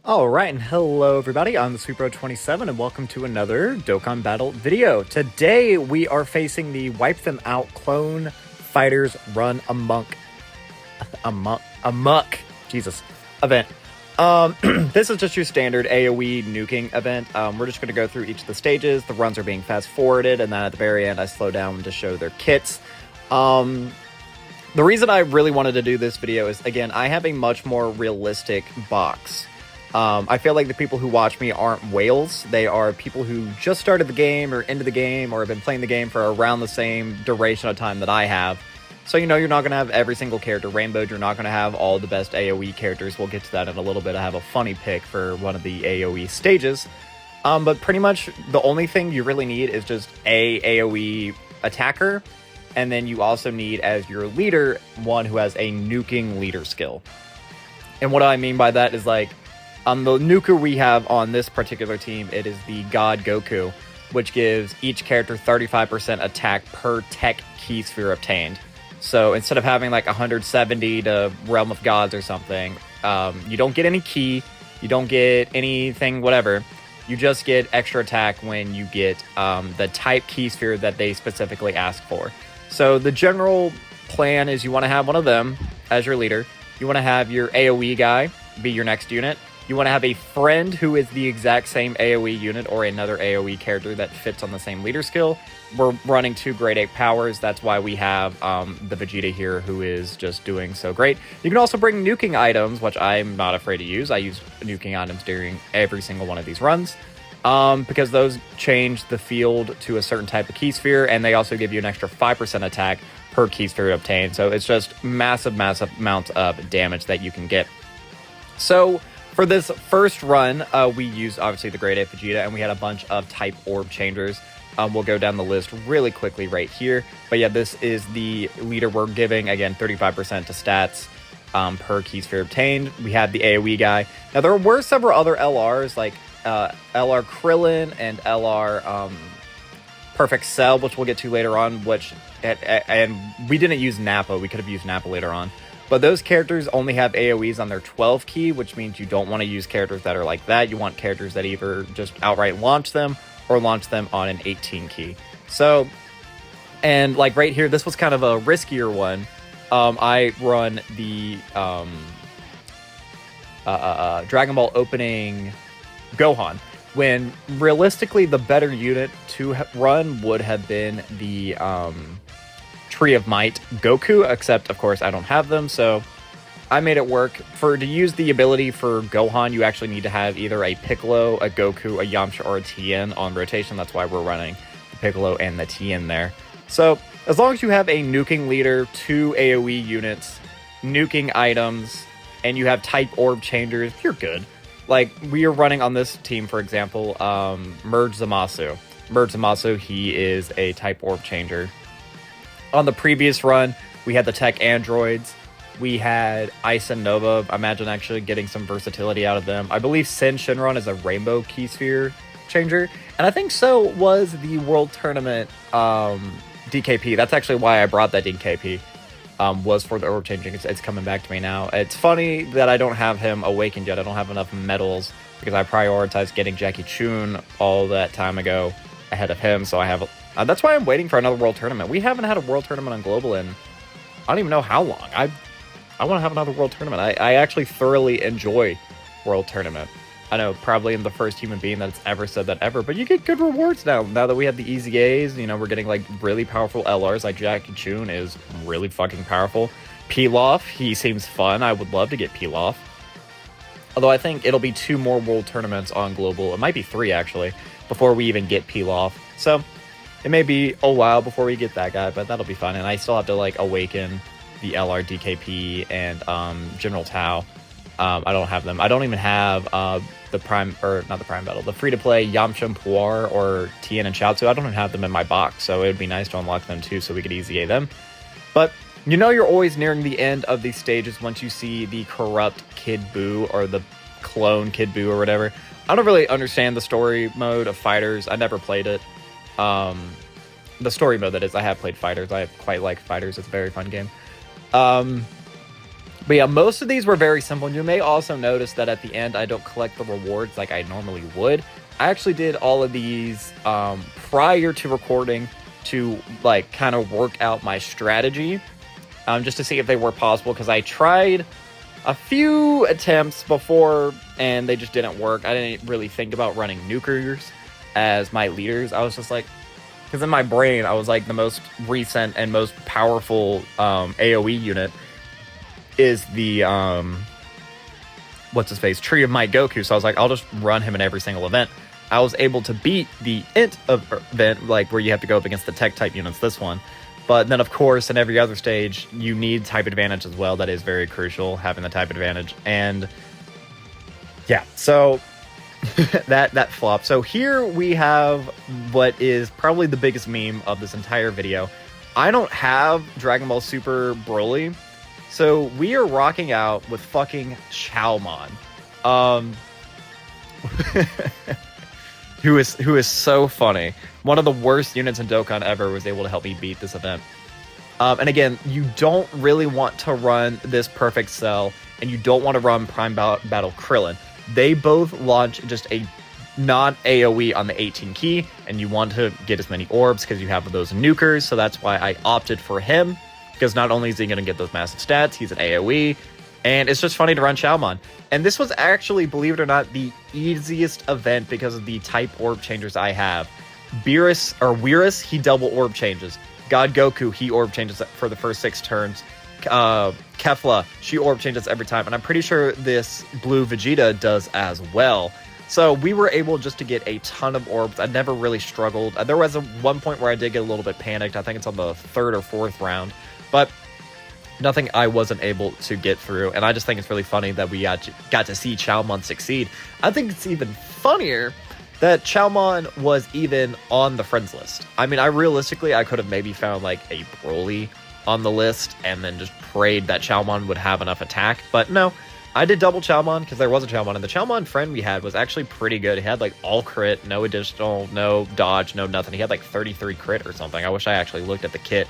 Alright, and hello everybody, I'm the SweetBro27 and welcome to another Dokkan Battle video. Today we are facing the Wipe Them Out Clone Fighters Run Amok Jesus event. This is just your standard AoE nuking event. We're just going to go through each of the stages. The runs are being fast forwarded, and then at the very end I slow down to show their kits. The reason I really wanted to do this video is, again, I have a much more realistic box. I feel like the people who watch me aren't whales. They are people who just started the game or into the game or have been playing the game for around the same duration of time that I have. So, you know, you're not going to have every single character rainbowed. You're not going to have all the best AoE characters. We'll get to that in a little bit. I have a funny pick for one of the AoE stages. But pretty much the only thing you really need is just a AoE attacker. And then you also need, as your leader, one who has a nuking leader skill. And what I mean by that is, like, the nuker we have on this particular team, it is the God Goku, which gives each character 35% attack per tech key sphere obtained. So instead of having like 170 to Realm of Gods or something, you don't get any key, you don't get anything, whatever. You just get extra attack when you get the type key sphere that they specifically ask for. So the general plan is you want to have one of them as your leader. You want to have your AoE guy be your next unit. You want to have a friend who is the exact same AoE unit or another AoE character that fits on the same leader skill. We're running 2 grade 8 powers. That's why we have the Vegeta here, who is just doing so great. You can also bring nuking items, which I'm not afraid to use. I use nuking items during every single one of these runs because those change the field to a certain type of key sphere, and they also give you an extra 5% attack per key sphere obtained. So it's just massive amounts of damage that you can get. So for this first run, we used, obviously, the Grade 8 Vegeta, and we had a bunch of type orb changers. We'll go down the list really quickly right here. But yeah, this is the leader we're giving, again, 35% to stats per key sphere obtained. We had the AoE guy. Now, there were several other LRs, like LR Krillin and LR Perfect Cell, which we'll get to later on, and we didn't use Nappa. We could have used Nappa later on. But those characters only have AoEs on their 12 key, which means you don't want to use characters that are like that. You want characters that either just outright launch them or launch them on an 18 key. So, and like right here, this was kind of a riskier one. I run the Dragon Ball opening Gohan, when realistically the better unit to run would have been the Tree of Might Goku, except of course I don't have them, so I made it work. To use the ability for Gohan, you actually need to have either a Piccolo, a Goku, a Yamcha, or a Tien on rotation. That's why we're running the Piccolo and the Tien there. So as long as you have a nuking leader, 2 AoE units, nuking items, and you have type orb changers, you're good. Like, we are running on this team, for example, Merge Zamasu. Merge Zamasu, he is a type orb changer. On the previous run, we had the tech androids. We had Ice and Nova. I imagine actually getting some versatility out of them. I believe Sin Shinron is a rainbow key sphere changer. And I think so was the World Tournament DKP. That's actually why I brought that DKP, was for the orb changing. It's coming back to me now. It's funny that I don't have him awakened yet. I don't have enough medals because I prioritized getting Jackie Chun all that time ago ahead of him. So I have... that's why I'm waiting for another World Tournament. We haven't had a World Tournament on Global in I don't even know how long. I want to have another World Tournament. I actually thoroughly enjoy World Tournament. I know, probably I'm the first human being that's ever said that ever, but you get good rewards now. Now that we have the easy A's, you know, we're getting like really powerful LRs. Like Jackie Chun is really fucking powerful. Pilaf, he seems fun. I would love to get Pilaf. Although I think it'll be 2 more World Tournaments on Global. It might be 3 actually, before we even get Pilaf. So it may be a while before we get that guy, but that'll be fun. And I still have to like awaken the LR DKP and General Tao. I don't have them. I don't even have the Prime, or not the Prime Battle, the free-to-play Yamcha and Puar or Tien and Chaozu. I don't even have them in my box, so it would be nice to unlock them too so we could easy A them. But you know you're always nearing the end of these stages once you see the corrupt Kid Buu or the clone Kid Buu or whatever. I don't really understand the story mode of Fighters. I never played it. The story mode, that is. I have played Fighters. I quite like Fighters. It's a very fun game. But yeah, most of these were very simple. And you may also notice that at the end, I don't collect the rewards like I normally would. I actually did all of these prior to recording to like kind of work out my strategy, just to see if they were possible, because I tried a few attempts before and they just didn't work. I didn't really think about running nukers as my leaders. I was just like, because in my brain, I was like, the most recent and most powerful AoE unit is the what's his face, Tree of Might Goku. So I was like, I'll just run him in every single event. I was able to beat the Int event, like where you have to go up against the tech type units, this one. But then, of course, in every other stage, you need type advantage as well. That is very crucial, having the type advantage. And yeah, so that flopped. So here we have what is probably the biggest meme of this entire video. I don't have Dragon Ball Super Broly, so we are rocking out with fucking Chaomon. Who is so funny. One of the worst units in Dokkan ever was able to help me beat this event. And again, you don't really want to run this Perfect Cell, and you don't want to run Prime Battle Krillin. They both launch just a non-AoE on the 18 key, and you want to get as many orbs because you have those nukers, so that's why I opted for him, because not only is he going to get those massive stats, he's an AoE, and it's just funny to run Chaomon. And this was actually, believe it or not, the easiest event because of the type orb changers I have. Weirus, he double orb changes. God Goku, he orb changes for the first 6 turns. Kefla, she orb changes every time. And I'm pretty sure this blue Vegeta does as well. So we were able just to get a ton of orbs. I never really struggled. There was one point where I did get a little bit panicked. I think it's on the 3rd or 4th round. But nothing I wasn't able to get through. And I just think it's really funny that we got to see Chaomon succeed. I think it's even funnier that Chaomon was even on the friends list. I mean, I could have maybe found like a Broly on the list and then just prayed that Chaomon would have enough attack. But no, I did double Chaomon because there was a Chaomon. And the Chaomon friend we had was actually pretty good. He had like all crit, no additional, no dodge, no nothing. He had like 33 crit or something. I wish I actually looked at the kit.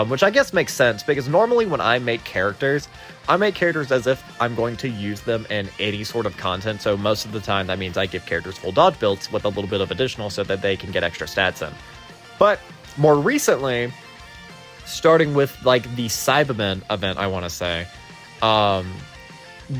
Which I guess makes sense, because normally when I make characters as if I'm going to use them in any sort of content, so most of the time that means I give characters full dodge builds with a little bit of additional so that they can get extra stats in. But more recently, starting with like the Cybermen event, I want to say,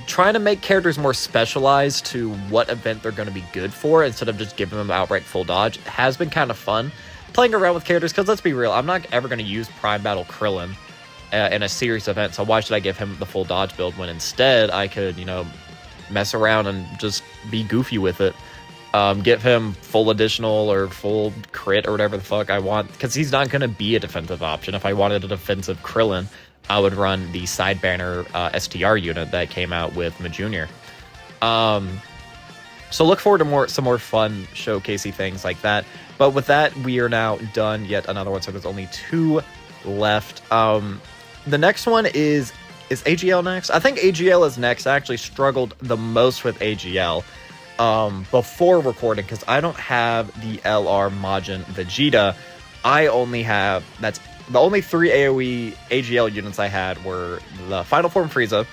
trying to make characters more specialized to what event they're going to be good for instead of just giving them outright full dodge has been kind of fun. Playing around with characters, because let's be real, I'm not ever going to use Prime Battle Krillin in a serious event, so why should I give him the full dodge build when instead I could, mess around and just be goofy with it. Give him full additional or full crit or whatever the fuck I want, because he's not going to be a defensive option. If I wanted a defensive Krillin, I would run the side banner STR unit that came out with Majunior. So look forward to some more fun showcasey things like that. But with that, we are now done yet another one, so there's only 2 left. The next one is AGL next? I think AGL is next. I actually struggled the most with AGL before recording, because I don't have the LR Majin Vegeta. I only have, that's the only 3 AoE AGL units I had were the Final Form Frieza,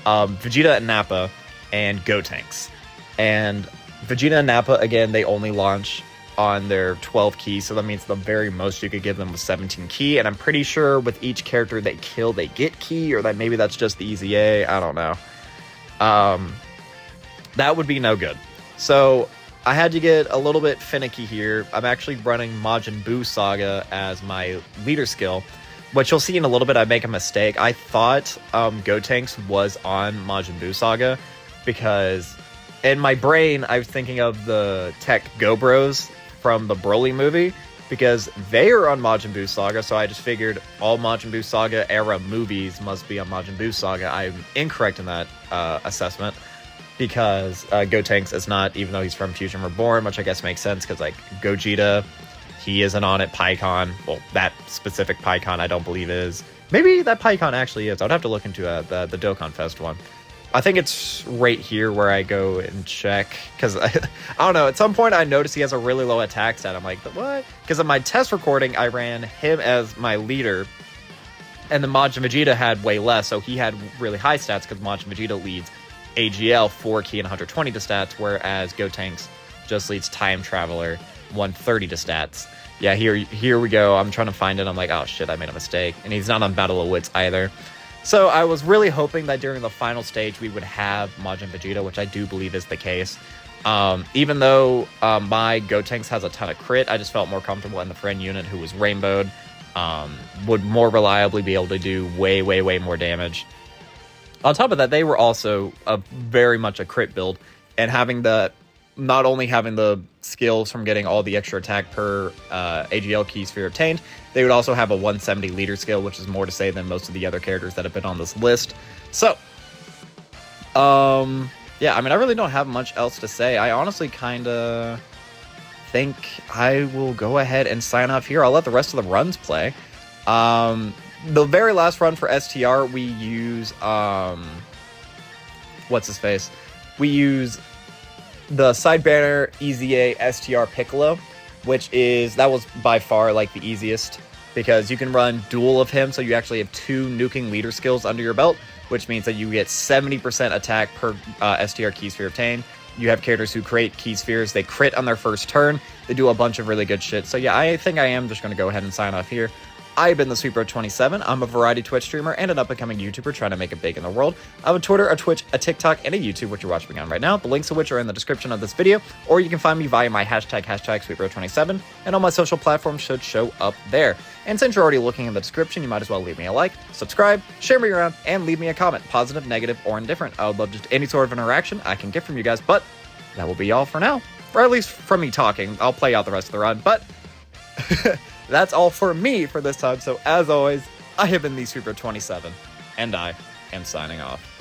Vegeta and Nappa, and Gotenks. And Vegeta and Nappa, again, they only launch on their 12 key, so that means the very most you could give them was 17 key, and I'm pretty sure with each character they kill, they get key, or that maybe that's just the easy A, I don't know. That would be no good. So I had to get a little bit finicky here. I'm actually running Majin Buu Saga as my leader skill, which you'll see in a little bit. I make a mistake. I thought Gotenks was on Majin Buu Saga, because in my brain I was thinking of the Tech Go Bros from the Broly movie, because they are on Majin Buu Saga, so I just figured all Majin Buu Saga era movies must be on Majin Buu Saga. I'm incorrect in that assessment, because Gotenks is not, even though he's from Fusion Reborn, which I guess makes sense, because like Gogeta, he isn't on it. Pikkon, well, that specific Pikkon I don't believe is. Maybe that Pikkon actually is. I'd have to look into the Dokkan Fest one. I think it's right here where I go and check, because I don't know, at some point I noticed he has a really low attack stat. I'm like, what? Because in my test recording, I ran him as my leader, And then Majin Vegeta had way less, so he had really high stats because Majin Vegeta leads AGL 4 key and 120 to stats, whereas Gotenks just leads Time Traveler 130 to stats. Yeah, here we go. I'm trying to find it. I'm like, oh shit, I made a mistake. And he's not on Battle of Wits either. So I was really hoping that during the final stage we would have Majin Vegeta, which I do believe is the case. Even though my Gotenks has a ton of crit, I just felt more comfortable in the friend unit who was rainbowed. Would more reliably be able to do way more damage. On top of that, they were also very much a crit build, and not only having the skills from getting all the extra attack per AGL key sphere obtained, they would also have a 170 leader skill, which is more to say than most of the other characters that have been on this list. So, yeah, I mean, I really don't have much else to say. I honestly kind of think I will go ahead and sign off here. I'll let the rest of the runs play. The very last run for STR, we use, what's his face? We use the side banner EZA STR Piccolo, that was by far like the easiest, because you can run dual of him, so you actually have 2 nuking leader skills under your belt, which means that you get 70% attack per STR key sphere obtained. You have characters who create key spheres, they crit on their first turn, they do a bunch of really good shit. So yeah, I think I am just going to go ahead and sign off here. I've been the Sweetbro27. I'm a variety Twitch streamer and an up-and-coming YouTuber trying to make it big in the world. I have a Twitter, a Twitch, a TikTok, and a YouTube, which you're watching on right now, the links of which are in the description of this video, or you can find me via my hashtag Sweetbro27, and all my social platforms should show up there. And since you're already looking in the description, you might as well leave me a like, subscribe, share me around, and leave me a comment, positive, negative, or indifferent. I would love just any sort of interaction I can get from you guys, but that will be all for now. Or at least from me talking. I'll play out the rest of the run, but that's all for me for this time. So as always, I have been the Sweetbro27, and I am signing off.